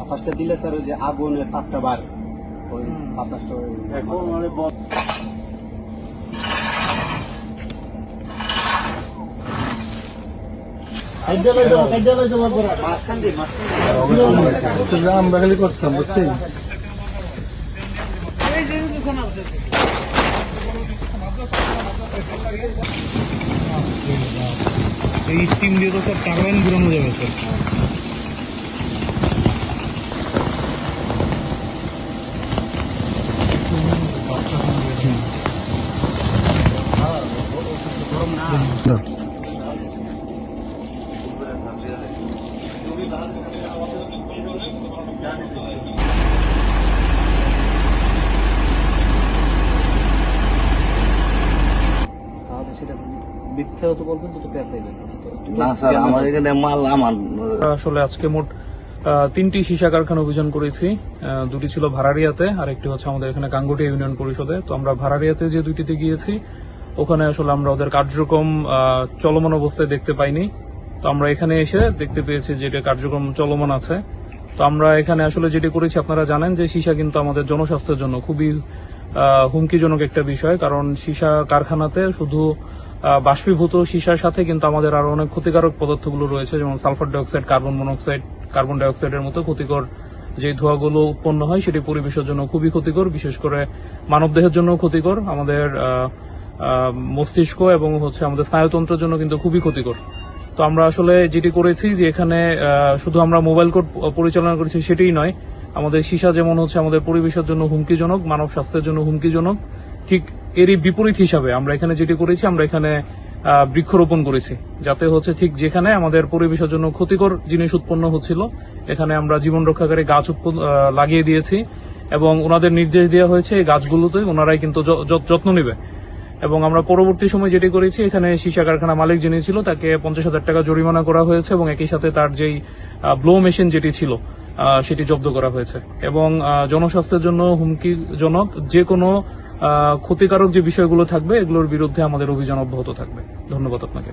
বাতাসটা দিলে স্যার ওই যে আগুনের তাপটা বাড়ে, ওই বাতাসটা আমরা খালি করতাম বুঝছি। এই স্টিম দিয়ে তো সব টারবাইন ঘুরানো যাবে স্যার। আসলে আজকে মোট 3টি সীসা কারখানা অভিযান করেছি। 2টি ছিল ভাড়ারিয়াতে আর একটি হচ্ছে আমাদের এখানে গাঙ্গুটিয়া ইউনিয়ন পরিষদে। তো আমরা ভাড়ারিয়াতে যে 2টিতে গিয়েছি ওখানে আসলে আমরা ওদের কার্যক্রম চলমান অবস্থায় দেখতে পাইনি। তো আমরা এখানে এসে দেখতে পেয়েছি যে এটা কার্যক্রম চলমান আছে। তো আমরা এখানে আসলে যেটি করেছি, আপনারা জানেন যে সীসা কিন্তু আমাদের জনস্বাস্থ্যের জন্য খুবই হুমকিজনক একটা বিষয়, কারণ সীসা কারখানাতে শুধু বাষ্পীভূত সীসার সাথে কিন্তু আমাদের আরো অনেক ক্ষতিকারক পদার্থগুলো রয়েছে, যেমন sulphur dioxide, carbon monoxide, carbon ডাইঅক্সাইডের মতো ক্ষতিকর যে ধোঁয়াগুলো উৎপন্ন হয় সেটি পরিবেশের জন্য খুবই ক্ষতিকর, বিশেষ করে মানবদেহের জন্য ক্ষতিকর, আমাদের মস্তিষ্ক এবং হচ্ছে আমাদের স্নায়ুতন্ত্রের জন্য কিন্তু খুবই ক্ষতিকর। তো আমরা আসলে যেটি করেছি যে এখানে শুধু আমরা মোবাইল কোর্ট পরিচালনা করেছি সেটাই নয়, আমাদের সীসা যেমন হচ্ছে আমাদের পরিবেশের জন্য হুমকিজনক, মানব স্বাস্থ্যের জন্য হুমকিজনক, ঠিক এরই বিপরীত হিসাবে আমরা এখানে যেটি করেছি, আমরা এখানে বৃক্ষরোপণ করেছি, যাতে হচ্ছে ঠিক যেখানে আমাদের পরিবেশের জন্য ক্ষতিকর জিনিস উৎপন্ন হচ্ছিল এখানে আমরা জীবন রক্ষাকারী গাছ লাগিয়ে দিয়েছি এবং ওনাদের নির্দেশ দেওয়া হয়েছে এই গাছগুলোতে ওনারাই কিন্তু যত্ন নেবে। এবং আমরা পরবর্তী সময় যেটি করেছি, এখানে সীসা কারখানা মালিক যিনি ছিল তাকে 50,000 টাকা জরিমানা করা হয়েছে এবং একই সাথে তার যেই ব্লো মেশিন যেটি ছিল সেটি জব্দ করা হয়েছে। এবং জনস্বাস্থ্যের জন্য হুমকিজনক যে কোনো ক্ষতিকারক যে বিষয়গুলো থাকবে এগুলোর বিরুদ্ধে আমাদের অভিযান অব্যাহত থাকবে। ধন্যবাদ আপনাকে।